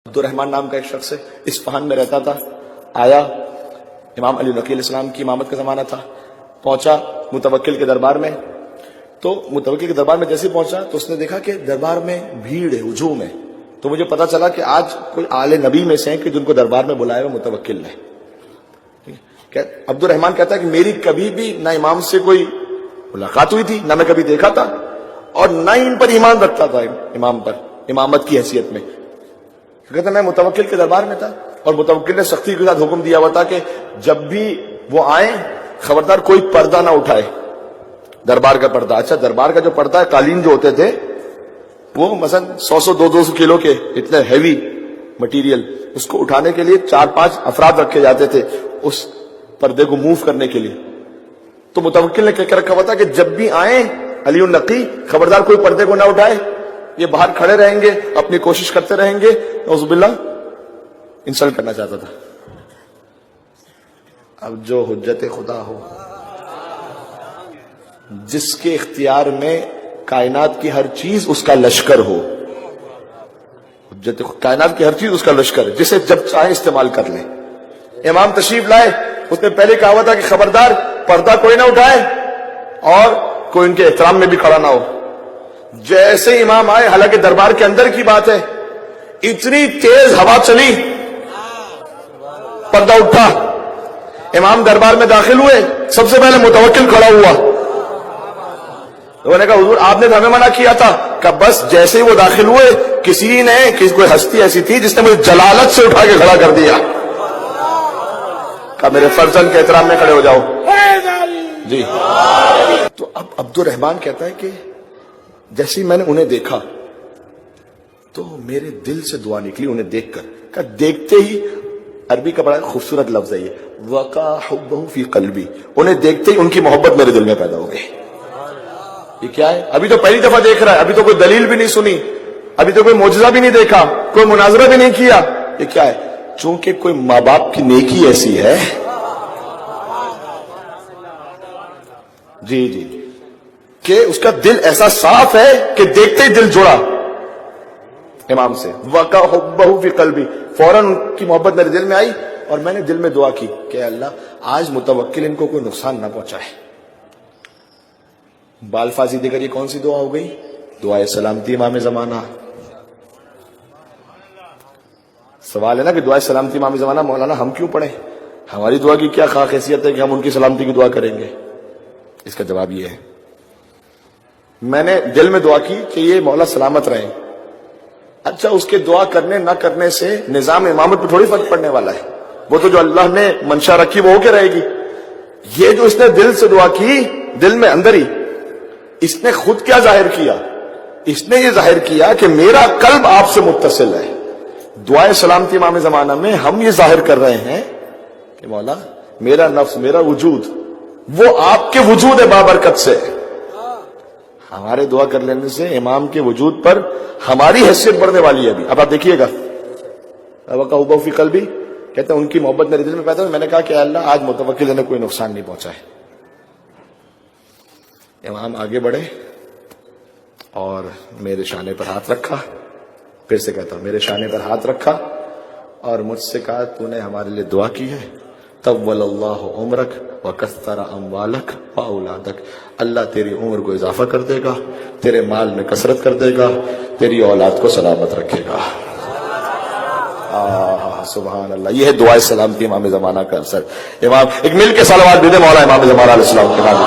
عبد الرحمن نام کا ایک شخص ہے، اصفہان میں رہتا تھا. آیا، امام علی نقی علیہ السلام کی امامت کا زمانہ تھا. پہنچا متوکل کے دربار میں. تو متوکل کے دربار میں جیسے پہنچا تو اس نے دیکھا کہ دربار میں بھیڑ ہے، ہجوم ہے. تو مجھے پتا چلا کہ آج کوئی آل نبی میں سے ہیں کہ جن کو دربار میں بلایا ہوا متوکل نے. عبد الرحمن کہتا ہے کہ میری کبھی بھی نہ امام سے کوئی ملاقات ہوئی تھی، نہ میں کبھی دیکھا تھا، اور نہ ان پر ایمان رکھتا تھا، امام پر امامت کی حیثیت میں. کہتا میں متوکل کے دربار میں تھا اور متوکل نے سختی کے ساتھ حکم دیا ہوا تھا کہ جب بھی وہ آئیں خبردار کوئی پردہ نہ اٹھائے، دربار کا پردہ. اچھا، دربار کا جو پردہ ہے، قالین جو ہوتے تھے وہ مثلا 100-200 کلو کے اتنے ہیوی مٹیریل، اس کو اٹھانے کے لیے 4-5 افراد رکھے جاتے تھے اس پردے کو موو کرنے کے لیے. تو متوکل نے کہہ رکھا ہوا تھا کہ جب بھی آئیں علی النقی خبردار کوئی پردے کو نہ اٹھائے، یہ باہر کھڑے رہیں گے، اپنی کوشش کرتے رہیں گے. اعوذ باللہ، انسلٹ کرنا چاہتا تھا. اب جو حجت خدا ہو، جس کے اختیار میں کائنات کی ہر چیز اس کا لشکر ہو، حجت کائنات کی ہر چیز اس کا لشکر ہے، جسے جب چاہے استعمال کر لیں. امام تشریف لائے، اس نے پہلے کہا ہوا تھا کہ خبردار پردہ کوئی نہ اٹھائے اور کوئی ان کے احترام میں بھی کھڑا نہ ہو. جیسے امام آئے، حالانکہ دربار کے اندر کی بات ہے، اتنی تیز ہوا چلی، پردہ اٹھا. امام دربار میں داخل ہوئے، سب سے پہلے متوکل کھڑا ہوا. لوگوں نے کہا حضور آپ نے تو ہمیں منع کیا تھا. کہ بس جیسے ہی وہ داخل ہوئے، کوئی ہستی ایسی تھی جس نے مجھے جلالت سے اٹھا کے کھڑا کر دیا. کہا میرے فرزند کے احترام میں کھڑے ہو جاؤ. جی. تو اب عبد الرحمن کہتا ہے کہ جیسے ہی میں نے انہیں دیکھا تو میرے دل سے دعا نکلی انہیں دیکھ کر. کہ دیکھتے ہی، عربی کا بڑا خوبصورت لفظ ہے یہ، وقع حبہ فی قلبی، انہیں دیکھتے ہی ان کی محبت میرے دل میں پیدا ہو گئی. یہ کیا ہے؟ ابھی تو پہلی دفعہ دیکھ رہا ہے، ابھی تو کوئی دلیل بھی نہیں سنی، ابھی تو کوئی معجزہ بھی نہیں دیکھا، کوئی مناظرہ بھی نہیں کیا. یہ کیا ہے؟ چونکہ کوئی ماں باپ کی نیکی ایسی ہے. جی جی، کہ اس کا دل ایسا صاف ہے کہ دیکھتے ہی دل جڑا امام سے. وقع حبہ فی قلبی، فوراً ان کی محبت میرے دل میں آئی اور میں نے دل میں دعا کی کہ اللہ آج متوکل ان کو کوئی نقصان نہ پہنچائے. بالفاظی دیگر یہ کون سی دعا ہو گئی؟ دعائے سلامتی امام زمانہ. سوال ہے نا کہ دعائے سلامتی امام زمانہ مولانا ہم کیوں پڑھیں؟ ہماری دعا کی کیا خاص حیثیت ہے کہ ہم ان کی سلامتی کی دعا کریں گے؟ اس کا جواب یہ ہے، میں نے دل میں دعا کی کہ یہ مولا سلامت رہیں. اچھا، اس کے دعا کرنے نہ کرنے سے نظام امامت پہ تھوڑی فرق پڑنے والا ہے. وہ تو جو اللہ نے منشا رکھی وہ ہو کے رہے گی. یہ جو اس نے دل سے دعا کی، دل میں اندر ہی، اس نے خود کیا ظاہر کیا؟ اس نے یہ ظاہر کیا کہ میرا قلب آپ سے متصل ہے. دعائے سلامتی امام زمانہ میں ہم یہ ظاہر کر رہے ہیں کہ مولا میرا نفس، میرا وجود وہ آپ کے وجود بابرکت سے. ہمارے دعا کر لینے سے امام کے وجود پر ہماری حیثیت بڑھنے والی ہے. ابھی اب آپ دیکھیے گا، وقع حبہ فی قلبی کہتے ہیں ان کی محبت میرے دل میں پیدا ہوئی. میں نے کہا کہ اللہ آج متوکل نے کوئی نقصان نہیں پہنچا ہے. امام آگے بڑھے اور میرے شانے پر ہاتھ رکھا. پھر سے کہتا ہوں، میرے شانے پر ہاتھ رکھا اور مجھ سے کہا تو نے ہمارے لیے دعا کی ہے، طول اللہ عمرک وکثر اموالک واولادک، اللہ تیری عمر کو اضافہ کر دے گا، تیرے مال میں کثرت کر دے گا، تیری اولاد کو سلامت رکھے گا. سبحان اللہ. یہ ہے دعائے سلامتی امام زمانہ کا اثر. امام ایک مل کے صلوات بھی دے مولا امام زمانہ علیہ السلام کے نام.